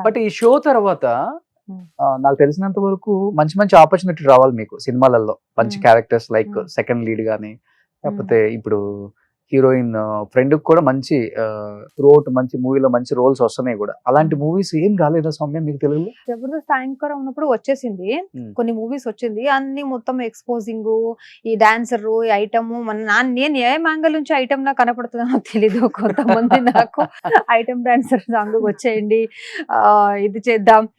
But ఈ show తర్వాత నాకు తెలిసినంత వరకు మంచి మంచి ఆపర్చునిటీ రావాలి మీకు సినిమాలలో, మంచి క్యారెక్టర్స్ లైక్ సెకండ్ లీడ్ గానీ, లేకపోతే ఇప్పుడు హీరోయిన్ ఫ్రెండ్ కూడా మంచి త్రూఅవుట్ మంచి మూవీలో మంచి రోల్స్ వస్తున్నాయి కూడా. అలాంటి మూవీస్ ఏం రాలేదా సౌమ్య మీకు తెలుగులో? జబర్దస్త్ యాంకర్ ఉన్నప్పుడు వచ్చేసింది, కొన్ని మూవీస్ వచ్చింది, అన్ని మొత్తం ఎక్స్పోజింగ్, ఈ డాన్సర్, ఈ ఐటమ్. నేను ఏ యాంగిల్ నుంచి ఐటమ్ లా కనపడుతుందో తెలీదు. కొంతమంది నాకు ఐటమ్ డాన్సర్ సాంగ్ వచ్చేయండి, ఇది చేద్దాం,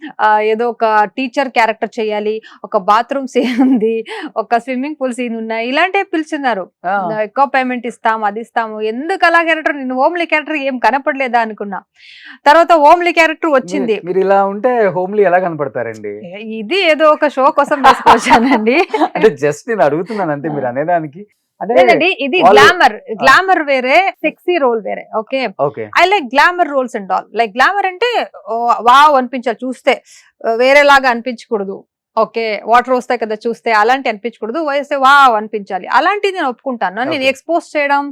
ఏదో ఒక టీచర్ క్యారెక్టర్ చేయాలి, ఒక బాత్రూమ్ సీన్ ఉంది, ఒక స్విమ్మింగ్ పూల్ సీన్ ఉన్నాయి, ఇలాంటివి పిలిచినారు. ఎక్కువ పేమెంట్ ఇస్తాం, అది ఇస్తాము. ఎందుకు అలా క్యారెక్టర్, నేను హోమ్లీ క్యారెక్టర్ ఏం కనపడలేదా అనుకున్నా. తర్వాత హోమ్లీ క్యారెక్టర్ వచ్చింది. మీరు ఇలా ఉంటే హోమ్లీ ఎలా కనపడతారండి? ఇది ఏదో ఒక షో కోసం వేసుకొచ్చానండి. అంటే జస్ట్ నేను అడుగుతున్నాను అంతే, మీరు అనేదానికి. లేదండి, ఇది గ్లామర్ వేరే, సెక్సీ రోల్ వేరే. Okay, I like glamour roles and all. Like glamour అంటే వావ్ అనిపించాలి, చూస్తే వేరేలాగా అనిపించకూడదు. ఓకే, వాటర్ వస్తాయి కదా చూస్తే, అలాంటి అనిపించకూడదు, వయసు వావ్ అనిపించాలి. అలాంటిది నేను ఒప్పుకుంటాను. నేను ఎక్స్పోజ్ చేయడం,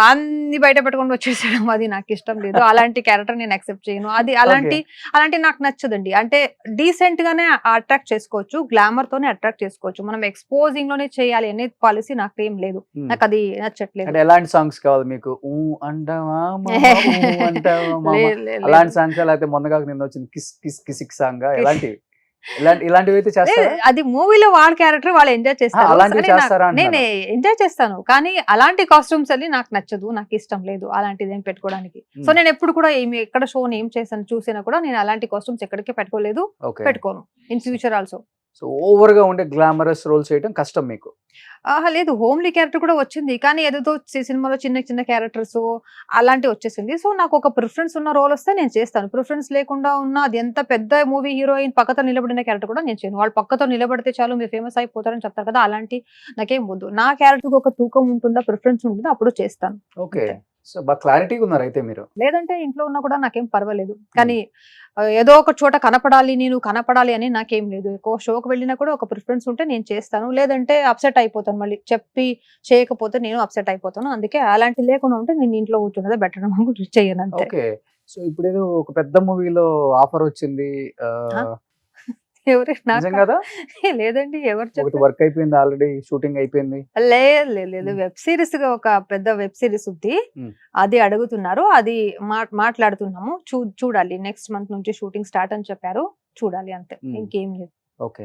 అన్ని బయట పెట్టుకొని వచ్చేసేయడం అది నాకు ఇష్టం లేదు. అలాంటి క్యారెక్టర్ నేను యాక్సెప్ట్ చేయను. అది అలాంటి నాకు నచ్చదండి. అంటే డీసెంట్ గానే అట్రాక్ట్ చేసుకోవచ్చు, గ్లామర్ తోనే అట్రాక్ట్ చేసుకోవచ్చు. మనం ఎక్స్పోజింగ్ లోనే చేయాలి అనే పాలసీ నాకు ఏం లేదు. నాకు అది నచ్చట్లేదు. ఎలాంటి సాంగ్స్ కావాలి మీకు? అలాంటి సాంగ్స్, లేకపోతే మొన్నగా నిన్న వచ్చిన కిస్ కిస్ కిసిక్ సాంగ్, ఎలాంటివి ఇలాంటివి అయితే చేస్తారా? అది మూవీలో వాళ్ళ క్యారెక్టర్ వాళ్ళు ఎంజాయ్ చేస్తారు, నేను ఎంజాయ్ చేస్తాను. కానీ అలాంటి కాస్ట్యూమ్స్ అని నాకు నచ్చదు, నాకు ఇష్టం లేదు అలాంటిది ఏం పెట్టుకోవడానికి. సో నేను ఎప్పుడు కూడా ఎక్కడ షోని ఏం చేశాను చూసినా కూడా నేను అలాంటి కాస్ట్యూమ్స్ ఎక్కడికి పెట్టుకోలేదు, పెట్టుకోను in future also. So over గా ఉండే గ్లామరస్ రోల్స్ చేయడం కష్టం మీకు? లేదు, హోమ్లీ క్యారెక్టర్ కూడా వచ్చింది, కానీ ఏదో సినిమాలో చిన్న చిన్న క్యారెక్టర్స్ అలాంటివి వచ్చేసింది. సో నాకు ఒక ప్రిఫరెన్స్ ఉన్న రోల్ వస్తే నేను చేస్తాను. ప్రిఫరెన్స్ లేకుండా ఉన్న, అది ఎంత పెద్ద మూవీ హీరోయిన్ పక్కతో నిలబడిన క్యారెక్టర్ కూడా నేను చేయను. వాళ్ళు పక్కతో నిలబడితే చాలు మీరు ఫేమస్ అయిపోతారని చెప్తారు కదా, అలాంటి నాకేం వద్దు. నా క్యారెక్టర్ ఒక తూకం ఉంటుందా, ప్రిఫరెన్స్ ఉంటుందా, అప్పుడు చేస్తాను. ఓకే, సో బాగా క్లారిటీగా ఉన్నారు అయితే మీరు. లేదంటే ఇంట్లో ఉన్నా కూడా నాకేం పర్వాలేదు, కానీ ఏదో ఒక చోట నేను కనపడాలి అని నాకేం లేదు. ఎక్కువ షోకి వెళ్ళినా కూడా ఒక ప్రిఫరెన్స్ ఉంటే నేను చేస్తాను, లేదంటే అప్సెట్ అయిపోతాను. మళ్ళీ చెప్పి చేయకపోతే నేను అప్సెట్ అయిపోతాను. అందుకే అలాంటి లేకుండా ఉంటే నేను ఇంట్లో కూర్చున్నదే బెటర్ చేయను అంతే. ఓకే, సో ఇప్పుడు ఏదో ఒక పెద్ద మూవీలో ఆఫర్ వచ్చింది, లేదండి, ఎవరు వర్క్ అయిపోయింది, ఆల్రెడీ షూటింగ్ అయిపోయింది? లేదు, వెబ్ సిరీస్ గా ఒక పెద్ద వెబ్ సిరీస్ ఉంది, అది అడుగుతున్నారు, అది మాట్లాడుతున్నాము. చూడాలి, నెక్స్ట్ మంత్ నుంచి షూటింగ్ స్టార్ట్ అని చెప్పారు, చూడాలి అంతే, ఇంకేం లేదు. ఓకే.